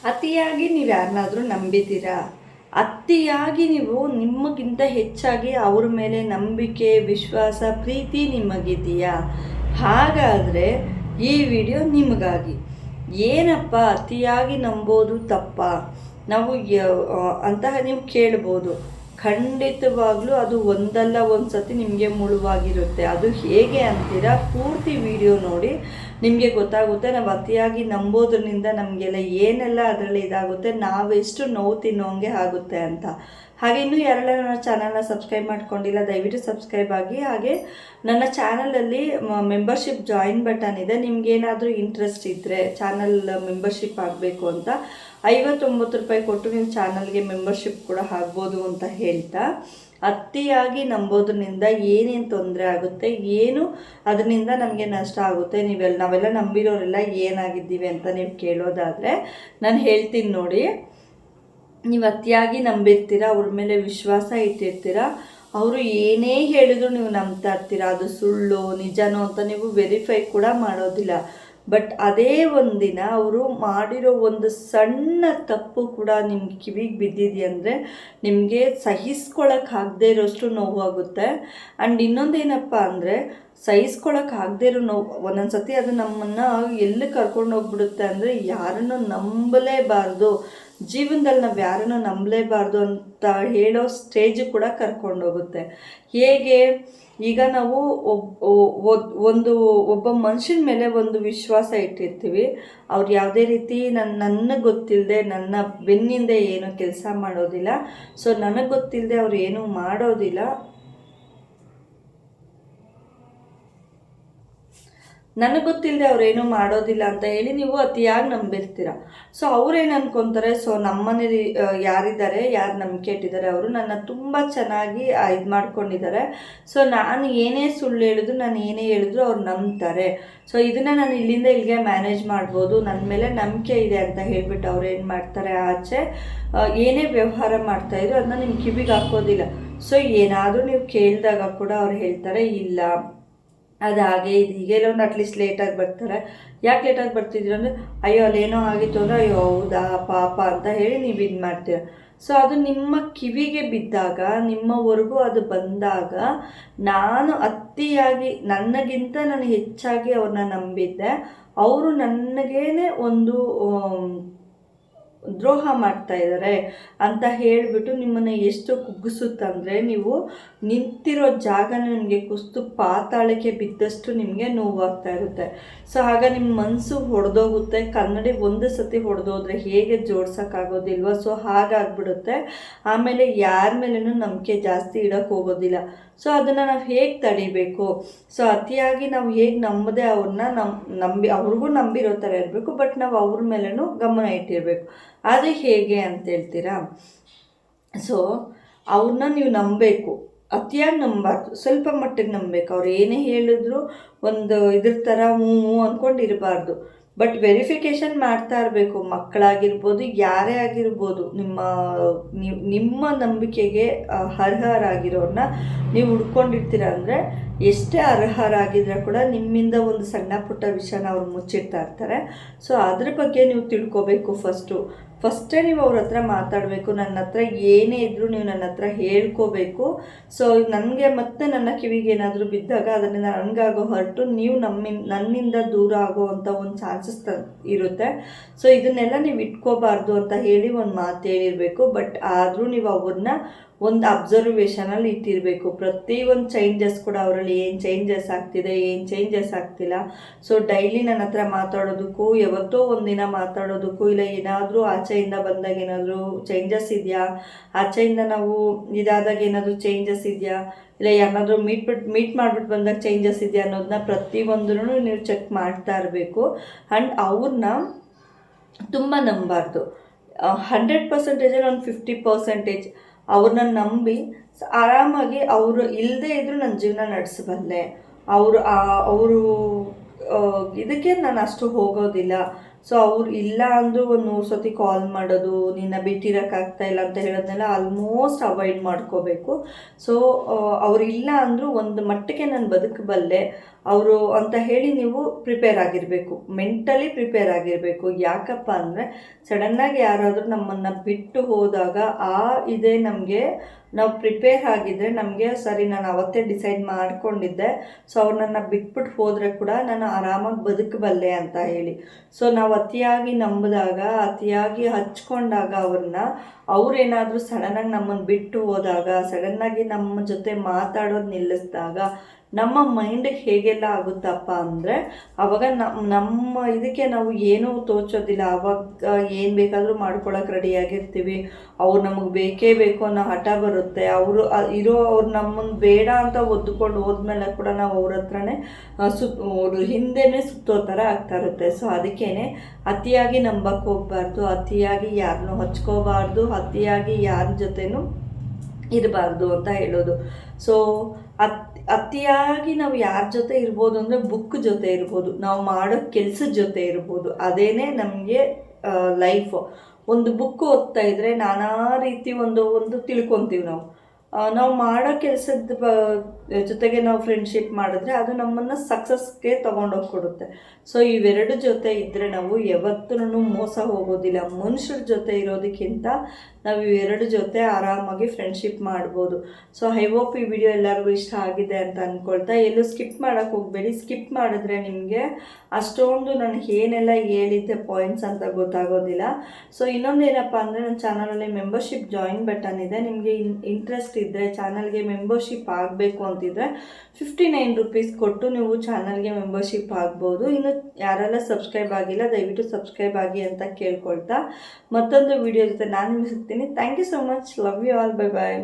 ಅತಿಯಾಗಿ ನೀವು ಯಾರನ್ನಾದರೂ ನಂಬಿದ್ದೀರಾ? ಅತಿಯಾಗಿ ನೀವು ನಿಮಗಿಂತ ಹೆಚ್ಚಾಗಿ ಅವ್ರ ಮೇಲೆ ನಂಬಿಕೆ, ವಿಶ್ವಾಸ, ಪ್ರೀತಿ ನಿಮಗಿದೆಯಾ? ಹಾಗಾದರೆ ಈ ವಿಡಿಯೋ ನಿಮಗಾಗಿ. ಏನಪ್ಪ ಅತಿಯಾಗಿ ನಂಬೋದು ತಪ್ಪಾ ನಾವು ಅಂತ ನೀವು ಕೇಳ್ಬೋದು. ಖಂಡಿತವಾಗ್ಲೂ ಅದು ಒಂದಲ್ಲ ಒಂದು ಸತಿ ನಿಮಗೆ ಮುಳುವಾಗಿರುತ್ತೆ. ಅದು ಹೇಗೆ ಅಂತೀರಾ? ಪೂರ್ತಿ ವಿಡಿಯೋ ನೋಡಿ, ನಿಮಗೆ ಗೊತ್ತಾಗುತ್ತೆ. ನಾವು ಅತಿಯಾಗಿ ನಂಬೋದ್ರಿಂದ ನಮಗೆಲ್ಲ ಏನೆಲ್ಲ ಅದರಲ್ಲಿ ಇದಾಗುತ್ತೆ, ನಾವೆಷ್ಟು ನೋವು ತಿನ್ನೋಂಗೆ ಆಗುತ್ತೆ ಅಂತ. ಹಾಗೆ ಇನ್ನೂ ಯಾರೆಲ್ಲ ನನ್ನ ಚಾನಲ್ನ ಸಬ್ಸ್ಕ್ರೈಬ್ ಮಾಡ್ಕೊಂಡಿಲ್ಲ, ದಯವಿಟ್ಟು ಸಬ್ಸ್ಕ್ರೈಬ್ ಆಗಿ. ಹಾಗೆ ನನ್ನ ಚಾನಲಲ್ಲಿ ಮೆಂಬರ್ಶಿಪ್ ಜಾಯಿನ್ ಬಟನ್ ಇದೆ. ನಿಮ್ಗೇನಾದರೂ ಇಂಟ್ರೆಸ್ಟ್ ಇದ್ದರೆ ಚಾನಲ್ ಮೆಂಬರ್ಶಿಪ್ ಆಗಬೇಕು ಅಂತ 59 ರೂಪಾಯಿ ಕೊಟ್ಟು ನೀವು ಚಾನಲ್ಗೆ ಮೆಂಬರ್ಶಿಪ್ ಕೂಡ ಆಗ್ಬೋದು ಅಂತ ಹೇಳ್ತಾ, ಅತಿಯಾಗಿ ನಂಬೋದ್ರಿಂದ ಏನೇನು ತೊಂದರೆ ಆಗುತ್ತೆ, ಏನು ಅದರಿಂದ ನಮಗೆ ನಷ್ಟ ಆಗುತ್ತೆ, ನಾವೆಲ್ಲ ನಂಬಿರೋರೆಲ್ಲ ಏನಾಗಿದ್ದೀವಿ ಅಂತ ನೀವು ಕೇಳೋದಾದರೆ ನಾನು ಹೇಳ್ತೀನಿ ನೋಡಿ. ನೀವು ಅತಿಯಾಗಿ ನಂಬಿರ್ತೀರ, ಅವ್ರ ಮೇಲೆ ವಿಶ್ವಾಸ ಇಟ್ಟಿರ್ತೀರ, ಅವರು ಏನೇ ಹೇಳಿದ್ರು ನೀವು ನಂಬ್ತಾ ಇರ್ತೀರ. ಅದು ಸುಳ್ಳು ನಿಜನೋ ಅಂತ ನೀವು ವೆರಿಫೈ ಕೂಡ ಮಾಡೋದಿಲ್ಲ. ಬಟ್ ಅದೇ ಒಂದಿನ ಅವರು ಮಾಡಿರೋ ಒಂದು ಸಣ್ಣ ತಪ್ಪು ಕೂಡ ನಿಮ್ಗೆ ಕಿವಿಗೆ ಬಿದ್ದಿದೆಯಂದರೆ ನಿಮಗೆ ಸಹಿಸ್ಕೊಳಕ್ಕಾಗದೇ ಇರೋಷ್ಟು ನೋವಾಗುತ್ತೆ. ಆ್ಯಂಡ್ ಇನ್ನೊಂದೇನಪ್ಪ ಅಂದರೆ, ಸಹಿಸ್ಕೊಳಕ್ಕಾಗದೇ ಇರೋ ನೋವು ಒಂದೊಂದು ಸತಿ ಅದು ನಮ್ಮನ್ನು ಎಲ್ಲಿ ಕರ್ಕೊಂಡು ಹೋಗ್ಬಿಡುತ್ತೆ ಅಂದರೆ, ಯಾರನ್ನು ನಂಬಲೇಬಾರ್ದು, ಜೀವನದಲ್ಲಿ ನಾವು ಯಾರನ್ನು ನಂಬಲೇಬಾರ್ದು ಅಂತ ಹೇಳೋ ಸ್ಟೇಜ್ ಕೂಡ ಕರ್ಕೊಂಡೋಗುತ್ತೆ. ಹೇಗೆ? ಈಗ ನಾವು ಒಬ್ಬ ಮನುಷ್ಯನ ಮೇಲೆ ಒಂದು ವಿಶ್ವಾಸ ಇಟ್ಟಿರ್ತೀವಿ. ಅವ್ರು ಯಾವುದೇ ರೀತಿ ನನಗೆ ಗೊತ್ತಿಲ್ಲದೆ, ನನ್ನ ಬೆನ್ನಿಂದ ಏನೂ ಕೆಲಸ ಮಾಡೋದಿಲ್ಲ. ಸೊ ನನಗೆ ಗೊತ್ತಿಲ್ಲದೆ ಅವ್ರು ಏನೂ ಮಾಡೋದಿಲ್ಲ. ನನಗೆ ಗೊತ್ತಿಲ್ಲದೆ ಅವ್ರೇನೂ ಮಾಡೋದಿಲ್ಲ ಅಂತ ಹೇಳಿ ನೀವು ಅತಿಯಾಗಿ ನಂಬಿರ್ತೀರ. ಸೊ ಅವ್ರೇನು ಅನ್ಕೊತಾರೆ, ಸೊ ನಮ್ಮನೇಲಿ ಯಾರಿದ್ದಾರೆ, ಯಾರು ನಂಬಿಕೆ ಇಟ್ಟಿದ್ದಾರೆ, ಅವರು ನನ್ನ ತುಂಬ ಚೆನ್ನಾಗಿ ಇದು ಮಾಡ್ಕೊಂಡಿದ್ದಾರೆ. ಸೊ ನಾನು ಏನೇ ಸುಳ್ಳು ಹೇಳಿದ್ರು, ನಾನು ಏನೇ ಹೇಳಿದ್ರು ಅವ್ರು ನಂಬ್ತಾರೆ. ಸೊ ಇದನ್ನು ನಾನು ಇಲ್ಲಿಂದ ಇಲ್ಲಿಗೆ ಮ್ಯಾನೇಜ್ ಮಾಡ್ಬೋದು, ನನ್ನ ಮೇಲೆ ನಂಬಿಕೆ ಇದೆ ಅಂತ ಹೇಳ್ಬಿಟ್ಟು ಅವ್ರು ಏನು ಮಾಡ್ತಾರೆ, ಆಚೆ ಏನೇ ವ್ಯವಹಾರ ಮಾಡ್ತಾಯಿದ್ರು ಅದನ್ನ ನಿಮ್ಮ ಕಿವಿಗೆ ಹಾಕೋದಿಲ್ಲ. ಸೊ ಏನಾದರೂ ನೀವು ಕೇಳಿದಾಗ ಕೂಡ ಅವ್ರು ಹೇಳ್ತಾರೆ, ಇಲ್ಲ ಅದು ಹಾಗೆ ಇದು ಹೀಗೆಲ್ಲ ಒಂದು ಅಟ್ಲೀಸ್ಟ್ ಲೇಟಾಗಿ ಬರ್ತಾರೆ. ಯಾಕೆ ಲೇಟಾಗಿ ಬರ್ತಿದ್ರು ಅಂದರೆ, ಅಯ್ಯೋ ಅಲ್ಲೇನೋ ಆಗಿತ್ತು ಅಂದರೆ, ಅಯ್ಯೋ ಹೌದಾ ಪಾಪ ಅಂತ ಹೇಳಿ ನೀವು ಇದು ಮಾಡ್ತೀರ. ಸೊ ಅದು ನಿಮ್ಮ ಕಿವಿಗೆ ಬಿದ್ದಾಗ, ನಿಮ್ಮವರೆಗೂ ಅದು ಬಂದಾಗ, ನಾನು ಅತಿಯಾಗಿ ನನಗಿಂತ ನಾನು ಹೆಚ್ಚಾಗಿ ಅವ್ರನ್ನ ನಂಬಿದ್ದೆ, ಅವರು ನನಗೇನೆ ಒಂದು ದ್ರೋಹ ಮಾಡ್ತಾ ಇದ್ದಾರೆ ಅಂತ ಹೇಳಿಬಿಟ್ಟು ನಿಮ್ಮನ್ನು ಎಷ್ಟು ಕುಗ್ಗಿಸುತ್ತಂದರೆ, ನೀವು ನಿಂತಿರೋ ಜಾಗನ ನಿಮಗೆ ಕುಸಿದು ಪಾತಾಳಕ್ಕೆ ಬಿದ್ದಷ್ಟು ನಿಮಗೆ ನೋವಾಗ್ತಾ ಇರುತ್ತೆ. ಸೊ ಆಗ ನಿಮ್ಮ ಮನಸ್ಸು ಹೊಡೆದೋಗುತ್ತೆ. ಕನ್ನಡಿ ಒಂದು ಸತಿ ಹೊಡೆದೋದ್ರೆ ಹೇಗೆ ಜೋಡ್ಸೋಕ್ಕಾಗೋದಿಲ್ವ, ಸೊ ಹಾಗಾಗ್ಬಿಡುತ್ತೆ. ಆಮೇಲೆ ಯಾರ ಮೇಲೂ ನಂಬಿಕೆ ಜಾಸ್ತಿ ಇಡೋಕ್ಕೆ ಹೋಗೋದಿಲ್ಲ. ಸೊ ಅದನ್ನು ನಾವು ಹೇಗೆ ತಡಿಬೇಕು? ಸೊ ಅತಿಯಾಗಿ ನಾವು ಹೇಗೆ ನಂಬದೆ ಅವ್ರನ್ನ ಅವ್ರಿಗೂ ನಂಬಿರೋ ಥರ ಇರಬೇಕು, ಬಟ್ ನಾವು ಅವ್ರ ಮೇಲೂ ಗಮನ ಇಟ್ಟಿರಬೇಕು. ಅದು ಹೇಗೆ ಅಂತ ಹೇಳ್ತೀರಾ? ಸೊ ಅವ್ರನ್ನ ನೀವು ನಂಬಬೇಕು, ಅತಿಯಾಗಿ ನಂಬಾರ್ದು, ಸ್ವಲ್ಪ ಮಟ್ಟಿಗೆ ನಂಬಬೇಕು. ಅವ್ರು ಏನೇ ಹೇಳಿದ್ರು ಒಂದು ಇದ್ರ ಥರ ಹ್ಞೂ ಅಂದ್ಕೊಂಡಿರಬಾರ್ದು. ಬಟ್ ವೆರಿಫಿಕೇಷನ್ ಮಾಡ್ತಾ ಇರಬೇಕು. ಮಕ್ಕಳಾಗಿರ್ಬೋದು, ಯಾರೇ ಆಗಿರ್ಬೋದು, ನಿಮ್ಮ ನಂಬಿಕೆಗೆ ಅರ್ಹರಾಗಿರೋರನ್ನ ನೀವು ಹುಡ್ಕೊಂಡಿರ್ತೀರ ಅಂದರೆ, ಎಷ್ಟೇ ಅರ್ಹರಾಗಿದ್ರೆ ಕೂಡ ನಿಮ್ಮಿಂದ ಒಂದು ಸಣ್ಣ ಪುಟ್ಟ ವಿಷಯನ ಅವ್ರು ಮುಚ್ಚಿಡ್ತಾ ಇರ್ತಾರೆ. ಸೊ ಅದ್ರ ಬಗ್ಗೆ ನೀವು ತಿಳ್ಕೊಬೇಕು. ಫಸ್ಟೇ ನೀವು ಅವ್ರ ಹತ್ರ ಮಾತಾಡಬೇಕು. ನನ್ನ ಹತ್ರ ಏನೇ ಇದ್ದರೂ ನೀವು ನನ್ನ ಹತ್ರ ಹೇಳ್ಕೋಬೇಕು. ಸೊ ನನಗೆ ಮತ್ತೆ ನನ್ನ ಕಿವಿಗೆ ಏನಾದರೂ ಬಿದ್ದಾಗ ಅದರಿಂದ ನನಗಾಗೋ ಹೊರಟು ನೀವು ನನ್ನಿಂದ ದೂರ ಆಗೋವಂಥ ಒಂದು ಚಾನ್ಸಸ್ ಇರುತ್ತೆ. ಸೊ ಇದನ್ನೆಲ್ಲ ನೀವು ಇಟ್ಕೋಬಾರ್ದು ಅಂತ ಹೇಳಿ ಒಂದು ಮಾತು ಹೇಳಿರಬೇಕು. ಬಟ್ ಆದರೂ ನೀವು ಅವ್ರನ್ನ ಒಂದು ಅಬ್ಸರ್ವೇಷನಲ್ಲಿ ಇಟ್ಟಿರಬೇಕು. ಪ್ರತಿಯೊಂದು ಚೇಂಜಸ್ ಕೂಡ ಅವರಲ್ಲಿ ಏನು ಚೇಂಜಸ್ ಆಗ್ತಿದೆ, ಏನು ಚೇಂಜಸ್ ಆಗ್ತಿಲ್ಲ. ಸೊ ಡೈಲಿ ನನ್ನ ಹತ್ರ ಮಾತಾಡೋದಕ್ಕೂ, ಯಾವತ್ತೋ ಒಂದಿನ ಮಾತಾಡೋದಕ್ಕೂ, ಇಲ್ಲ ಏನಾದರೂ ಆಚೆಯಿಂದ ಬಂದಾಗ ಏನಾದರೂ ಚೇಂಜಸ್ ಇದೆಯಾ, ಆಚೆಯಿಂದ ನಾವು ಇದಾದಾಗ ಏನಾದರೂ ಚೇಂಜಸ್ ಇದೆಯಾ, ಇಲ್ಲ ಯಾರನ್ನಾದರೂ ಮೀಟ್ ಮಾಡಿಬಿಟ್ಟು ಬಂದಾಗ ಚೇಂಜಸ್ ಇದೆಯಾ ಅನ್ನೋದನ್ನ ಪ್ರತಿಯೊಂದನ್ನು ನೀವು ಚೆಕ್ ಮಾಡ್ತಾ ಇರಬೇಕು. ಆ್ಯಂಡ್ ಅವ್ರನ್ನ ತುಂಬ ನಂಬಾರ್ದು. 100% ಒಂದು 50% ಅವ್ರನ್ನ ನಂಬಿ ಆರಾಮಾಗಿ ಅವರು ಇಲ್ಲದೇ ಇದ್ದರೂ ನನ್ನ ಜೀವನ ನಡೆಸಬಲ್ಲೆ, ಅವರು ಇದಕ್ಕೆ ನಾನು ಅಷ್ಟು ಹೋಗೋದಿಲ್ಲ. ಸೊ ಅವ್ರು ಇಲ್ಲ ಅಂದರೂ ಒಂದು 100 ಸತಿ ಕಾಲ್ ಮಾಡೋದು, ನಿನ್ನ ಬಿಟ್ಟಿರೋಕ್ಕಾಗ್ತಾಯಿಲ್ಲ ಅಂತ ಹೇಳೋದನ್ನೆಲ್ಲ ಆಲ್ಮೋಸ್ಟ್ ಅವಾಯ್ಡ್ ಮಾಡ್ಕೋಬೇಕು. ಸೊ ಅವ್ರು ಇಲ್ಲ ಅಂದರೂ ಒಂದು ಮಟ್ಟಿಗೆ ನಾನು ಬದುಕಬಲ್ಲೆ, ಅವರು ಅಂತ ಹೇಳಿ ನೀವು ಪ್ರಿಪೇರ್ ಆಗಿರಬೇಕು, ಮೆಂಟಲಿ ಪ್ರಿಪೇರ್ ಆಗಿರಬೇಕು. ಯಾಕಪ್ಪ ಅಂದರೆ ಸಡನ್ನಾಗಿ ಯಾರಾದರೂ ನಮ್ಮನ್ನು ಬಿಟ್ಟು ಹೋದಾಗ ಇದೇ ನಮಗೆ ನಾವು ಪ್ರಿಪೇರ್ ಆಗಿದ್ದರೆ ನಮಗೆ ಸರಿ ನಾನು ಅವತ್ತೇ ಡಿಸೈಡ್ ಮಾಡ್ಕೊಂಡಿದ್ದೆ, ಸೊ ಅವ್ರು ನನ್ನ ಬಿಟ್ಬಿಟ್ಟು ಹೋದರೆ ಕೂಡ ನಾನು ಆರಾಮಾಗಿ ಬದುಕಬಲ್ಲೆ ಅಂತ ಹೇಳಿ. ಸೊ ನಾವು ಅತಿಯಾಗಿ ನಂಬಿದಾಗ, ಅತಿಯಾಗಿ ಹಚ್ಕೊಂಡಾಗ ಅವ್ರೇನಾದರೂ ಸಡನ್ನಾಗಿ ನಮ್ಮನ್ನು ಬಿಟ್ಟು ಹೋದಾಗ, ಸಡನ್ನಾಗಿ ನಮ್ಮ ಜೊತೆ ಮಾತಾಡೋದು ನಿಲ್ಲಿಸಿದಾಗ ನಮ್ಮ ಮೈಂಡಿಗೆ ಹೇಗೆಲ್ಲ ಆಗುತ್ತಪ್ಪ ಅಂದರೆ ಆವಾಗ ನಮ್ಮ ಇದಕ್ಕೆ ನಾವು ಏನೂ ತೋಚೋದಿಲ್ಲ. ಆವಾಗ ಏನು ಬೇಕಾದರೂ ಮಾಡ್ಕೊಳಕ್ಕೆ ರೆಡಿಯಾಗಿರ್ತೀವಿ. ಅವ್ರು ನಮಗೆ ಬೇಕೇ ಬೇಕು ಅನ್ನೋ ಹಠ ಬರುತ್ತೆ. ಅವ್ರು ನಮ್ಮನ್ನು ಬೇಡ ಅಂತ ಒದ್ದುಕೊಂಡು ಹೋದ್ಮೇಲೆ ಕೂಡ ನಾವು ಅವ್ರ ಹತ್ರನೇ ಅವ್ರ ಹಿಂದೆನೇ ಸುತ್ತೋ ಥರ ಆಗ್ತಾ ಇರುತ್ತೆ. ಸೊ ಅದಕ್ಕೇ ಅತಿಯಾಗಿ ನಂಬಕ್ಕೆ ಹೋಗಬಾರ್ದು, ಅತಿಯಾಗಿ ಯಾರನ್ನೂ ಹಚ್ಕೋಬಾರ್ದು, ಅತಿಯಾಗಿ ಯಾರ ಜೊತೆನೂ ಇರಬಾರ್ದು ಅಂತ ಹೇಳೋದು. ಸೊ ಅತಿಯಾಗಿ ನಾವು ಯಾರ ಜೊತೆ ಇರ್ಬೋದು ಅಂದರೆ ಬುಕ್ ಜೊತೆ ಇರ್ಬೋದು, ನಾವು ಮಾಡೋ ಕೆಲಸದ ಜೊತೆ ಇರ್ಬೋದು. ಅದೇನೇ ನಮಗೆ ಲೈಫು. ಒಂದು ಬುಕ್ ಓದ್ತಾ ಇದ್ದರೆ ನಾನಾ ರೀತಿ ಒಂದು ತಿಳ್ಕೊತೀವಿ. ನಾವು ಮಾಡೋ ಕೆಲಸದ ಜೊತೆಗೆ ನಾವು ಫ್ರೆಂಡ್ಶಿಪ್ ಮಾಡಿದ್ರೆ ಅದು ನಮ್ಮನ್ನು ಸಕ್ಸಸ್ಗೆ ತೊಗೊಂಡೋಗಿ ಕೊಡುತ್ತೆ. ಸೊ ಇವೆರಡು ಜೊತೆ ಇದ್ದರೆ ನಾವು ಯಾವತ್ತೂ ಮೋಸ ಹೋಗೋದಿಲ್ಲ. ಮನುಷ್ಯರ ಜೊತೆ ಇರೋದಕ್ಕಿಂತ ನಾವು ಇವೆರಡು ಜೊತೆ ಆರಾಮಾಗಿ ಫ್ರೆಂಡ್ಶಿಪ್ ಮಾಡ್ಬೋದು. ಸೊ ಐ ಹೋಪ್ ಈ ವಿಡಿಯೋ ಎಲ್ಲರಿಗೂ ಇಷ್ಟ ಆಗಿದೆ ಅಂತ ಅಂದ್ಕೊಳ್ತಾ, ಎಲ್ಲೂ ಸ್ಕಿಪ್ ಮಾಡೋಕ್ಕೆ ಹೋಗಬೇಡಿ. ಸ್ಕಿಪ್ ಮಾಡಿದ್ರೆ ನಿಮಗೆ ಅಷ್ಟೊಂದು ನಾನು ಏನೆಲ್ಲ ಹೇಳಿದ್ದೆ ಪಾಯಿಂಟ್ಸ್ ಅಂತ ಗೊತ್ತಾಗೋದಿಲ್ಲ. ಸೊ ಇನ್ನೊಂದೇನಪ್ಪ ಅಂದರೆ ನನ್ನ ಚಾನಲಲ್ಲಿ ಮೆಂಬರ್ಶಿಪ್ ಜಾಯಿನ್ ಬಟನ್ ಇದೆ. ನಿಮಗೆ ಇಂಟ್ರೆಸ್ಟ್ ಇದ್ದರೆ, ಚಾನಲ್ಗೆ ಮೆಂಬರ್ಶಿಪ್ ಆಗಬೇಕು ಅಂತಿದ್ರೆ 59 ರೂಪೀಸ್ ಕೊಟ್ಟು ನೀವು ಚಾನಲ್ಗೆ ಮೆಂಬರ್ಶಿಪ್ ಆಗ್ಬೋದು. ಇನ್ನು ಯಾರೆಲ್ಲ ಸಬ್ಸ್ಕ್ರೈಬ್ ಆಗಿಲ್ಲ ದಯವಿಟ್ಟು ಸಬ್ಸ್ಕ್ರೈಬ್ ಆಗಿ ಅಂತ ಕೇಳ್ಕೊಳ್ತಾ ಮತ್ತೊಂದು ವಿಡಿಯೋ ಜೊತೆ ನಾನು ನಿಮಗೆ ಸಿಗ್ತೀನಿ. Thank you so much. Love you all. Bye bye.